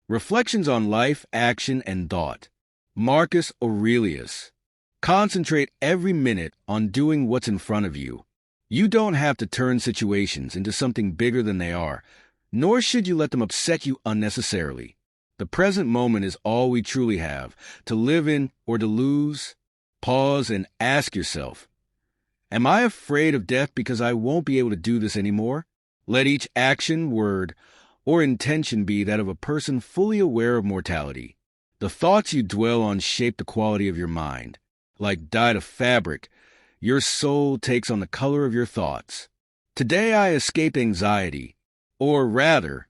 Reflections on Life, Action, and Thought. Marcus Aurelius. Concentrate every minute on doing what's in front of you. You don't have to turn situations into something bigger than they are, nor should you let them upset you unnecessarily. The present moment is all we truly have, to live in or to lose. Pause and ask yourself, am I afraid of death because I won't be able to do this anymore? Let each action, word, or intention be that of a person fully aware of mortality. The thoughts you dwell on shape the quality of your mind. Like dyed a fabric, your soul takes on the color of your thoughts. Today I escaped anxiety, or rather,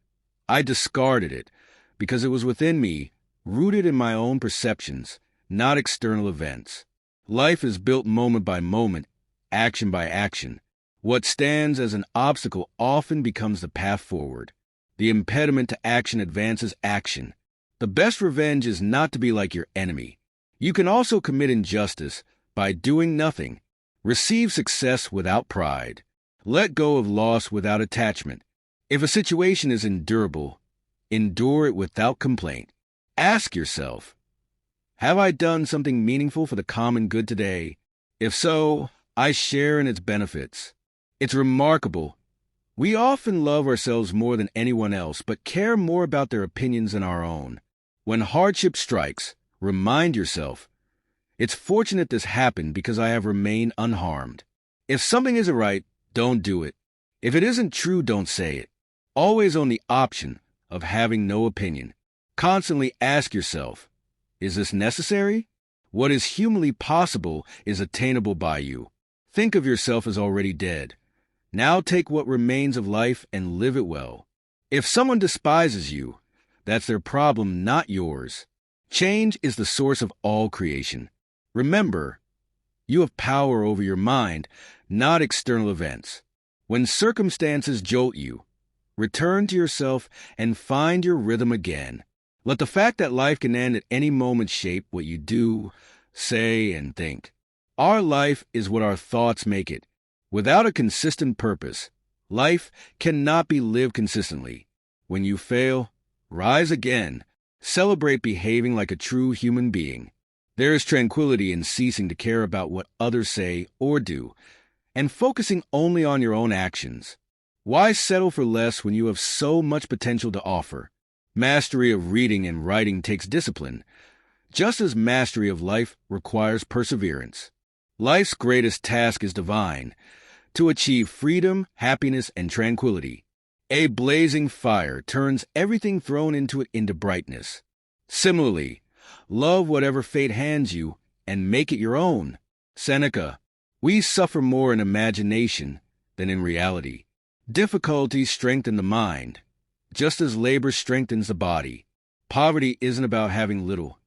I discarded it, because it was within me, rooted in my own perceptions, not external events. Life is built moment by moment, action by action. What stands as an obstacle often becomes the path forward. The impediment to action advances action. The best revenge is not to be like your enemy. You can also commit injustice by doing nothing. Receive success without pride. Let go of loss without attachment. If a situation is endurable, endure it without complaint. Ask yourself, have I done something meaningful for the common good today? If so, I share in its benefits. It's remarkable. We often love ourselves more than anyone else, but care more about their opinions than our own. When hardship strikes, remind yourself, it's fortunate this happened because I have remained unharmed. If something isn't right, don't do it. If it isn't true, don't say it. Always on the option of having no opinion. Constantly ask yourself, is this necessary? What is humanly possible is attainable by you. Think of yourself as already dead. Now take what remains of life and live it well. If someone despises you, that's their problem, not yours. Change is the source of all creation. Remember, you have power over your mind, not external events. When circumstances jolt you, return to yourself and find your rhythm again. Let the fact that life can end at any moment shape what you do, say, and think. Our life is what our thoughts make it. Without a consistent purpose, life cannot be lived consistently. When you fail, rise again. Celebrate behaving like a true human being. There is tranquility in ceasing to care about what others say or do, and focusing only on your own actions. Why settle for less when you have so much potential to offer? Mastery of reading and writing takes discipline, just as mastery of life requires perseverance. Life's greatest task is divine, to achieve freedom, happiness, and tranquility. A blazing fire turns everything thrown into it into brightness. Similarly, love whatever fate hands you and make it your own. Seneca. We suffer more in imagination than in reality. Difficulties strengthen the mind, just as labor strengthens the body. Poverty isn't about having little.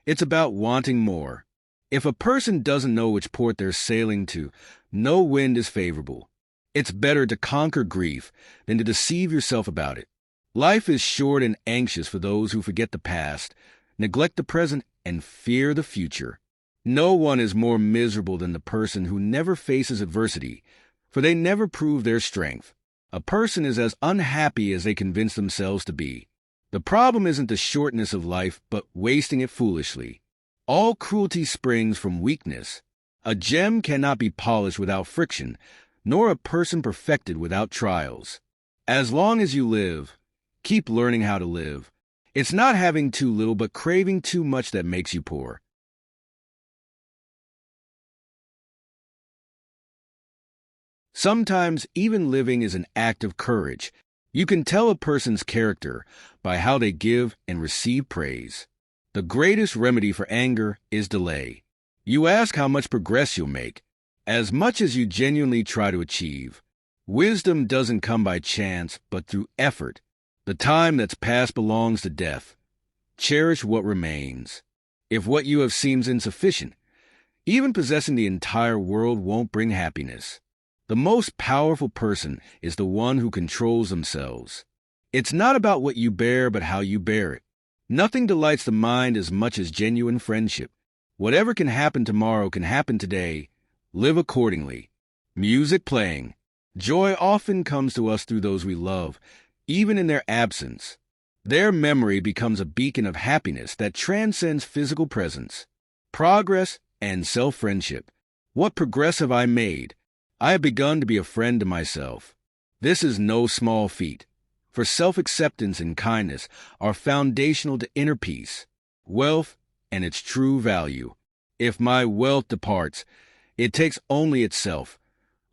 It's about wanting more. If a person doesn't know which port they're sailing to, no wind is favorable. It's better to conquer grief than to deceive yourself about it. Life is short and anxious for those who forget the past, neglect the present, and fear the future. No one is more miserable than the person who never faces adversity, for they never prove their strength. A person is as unhappy as they convince themselves to be. The problem isn't the shortness of life, but wasting it foolishly. All cruelty springs from weakness. A gem cannot be polished without friction, nor a person perfected without trials. As long as you live, keep learning how to live. It's not having too little, but craving too much that makes you poor. Sometimes even living is an act of courage. You can tell a person's character by how they give and receive praise. The greatest remedy for anger is delay. You ask how much progress you'll make, as much as you genuinely try to achieve. Wisdom doesn't come by chance, but through effort. The time that's past belongs to death. Cherish what remains. If what you have seems insufficient, even possessing the entire world won't bring happiness. The most powerful person is the one who controls themselves. It's not about what you bear, but how you bear it. Nothing delights the mind as much as genuine friendship. Whatever can happen tomorrow can happen today. Live accordingly. Music playing. Joy often comes to us through those we love, even in their absence. Their memory becomes a beacon of happiness that transcends physical presence, progress, and self-friendship. What progress have I made? I have begun to be a friend to myself. This is no small feat, for self-acceptance and kindness are foundational to inner peace, wealth, and its true value. If my wealth departs, it takes only itself,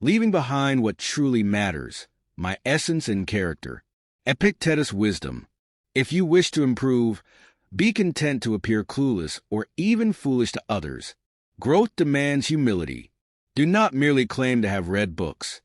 leaving behind what truly matters, my essence and character. Epictetus' wisdom. If you wish to improve, be content to appear clueless or even foolish to others. Growth demands humility. Do not merely claim to have read books.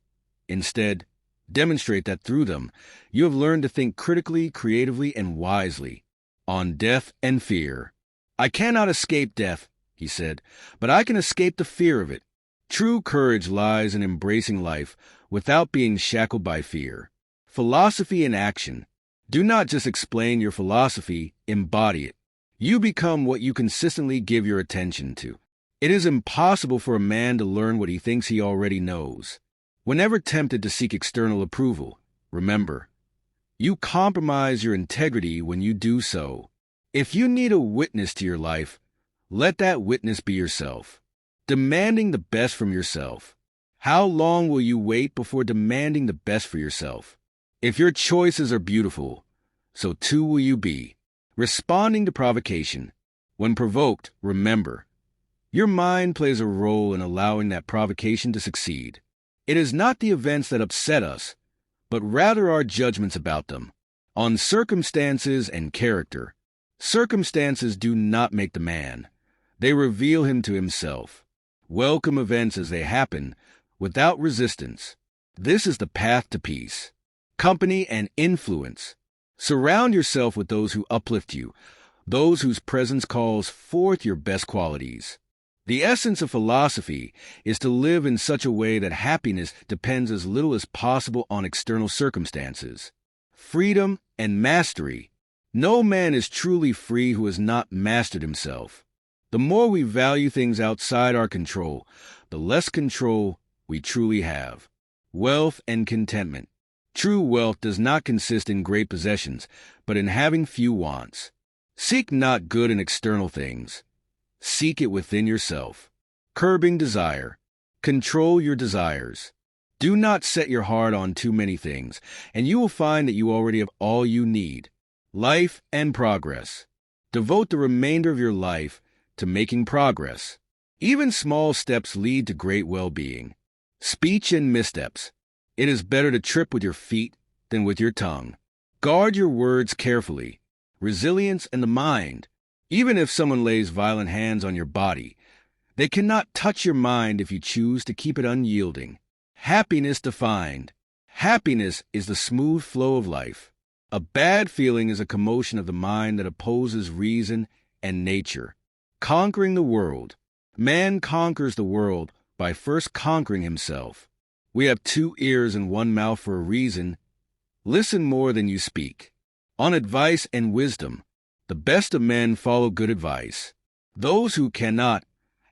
Instead, demonstrate that through them, you have learned to think critically, creatively, and wisely. On death and fear. I cannot escape death, he said, but I can escape the fear of it. True courage lies in embracing life without being shackled by fear. Philosophy in action. Do not just explain your philosophy, embody it. You become what you consistently give your attention to. It is impossible for a man to learn what he thinks he already knows. Whenever tempted to seek external approval, remember, you compromise your integrity when you do so. If you need a witness to your life, let that witness be yourself. Demanding the best from yourself. How long will you wait before demanding the best for yourself? If your choices are beautiful, so too will you be. Responding to provocation. When provoked, remember, your mind plays a role in allowing that provocation to succeed. It is not the events that upset us, but rather our judgments about them. On circumstances and character. Circumstances do not make the man. They reveal him to himself. Welcome events as they happen, without resistance. This is the path to peace. Company and influence. Surround yourself with those who uplift you, those whose presence calls forth your best qualities. The essence of philosophy is to live in such a way that happiness depends as little as possible on external circumstances. Freedom and mastery. No man is truly free who has not mastered himself. The more we value things outside our control, the less control we truly have. Wealth and contentment. True wealth does not consist in great possessions, but in having few wants. Seek not good in external things. Seek it within yourself. Curbing desire. Control your desires. Do not set your heart on too many things, and you will find that you already have all you need. Life and progress. Devote the remainder of your life to making progress. Even small steps lead to great well-being. Speech and missteps. It is better to trip with your feet than with your tongue. Guard your words carefully. Resilience and the mind. Even if someone lays violent hands on your body, they cannot touch your mind if you choose to keep it unyielding. Happiness defined. Happiness is the smooth flow of life. A bad feeling is a commotion of the mind that opposes reason and nature. Conquering the world. Man conquers the world by first conquering himself. We have 2 ears and 1 mouth for a reason. Listen more than you speak. On advice and wisdom. The best of men follow good advice. Those who cannot,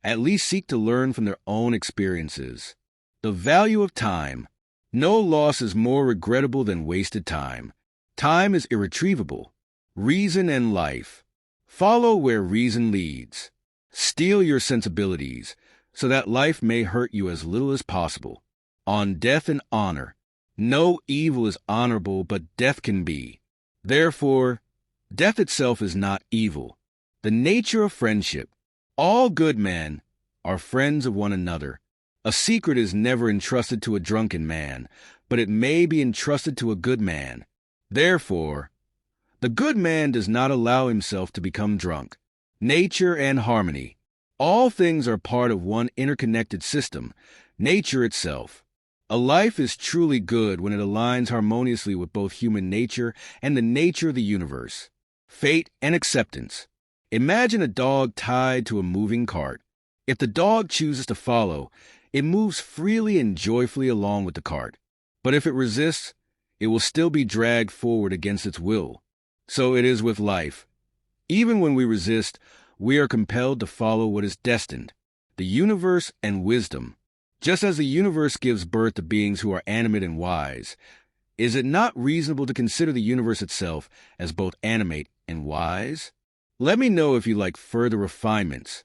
at least seek to learn from their own experiences. The value of time. No loss is more regrettable than wasted time. Time is irretrievable. Reason and life. Follow where reason leads. Steel your sensibilities, so that life may hurt you as little as possible. On death and honor. No evil is honorable, but death can be. Therefore, death itself is not evil. The nature of friendship. All good men are friends of one another. A secret is never entrusted to a drunken man, but it may be entrusted to a good man. Therefore, the good man does not allow himself to become drunk. Nature and harmony. All things are part of one interconnected system, nature itself. A life is truly good when it aligns harmoniously with both human nature and the nature of the universe. Fate and acceptance. Imagine a dog tied to a moving cart. If the dog chooses to follow, it moves freely and joyfully along with the cart. But if it resists, it will still be dragged forward against its will. So it is with life. Even when we resist, we are compelled to follow what is destined, the universe and wisdom. Just as the universe gives birth to beings who are animate and wise, Is it not reasonable to consider the universe itself as both animate and wise? Let me know if you like further refinements.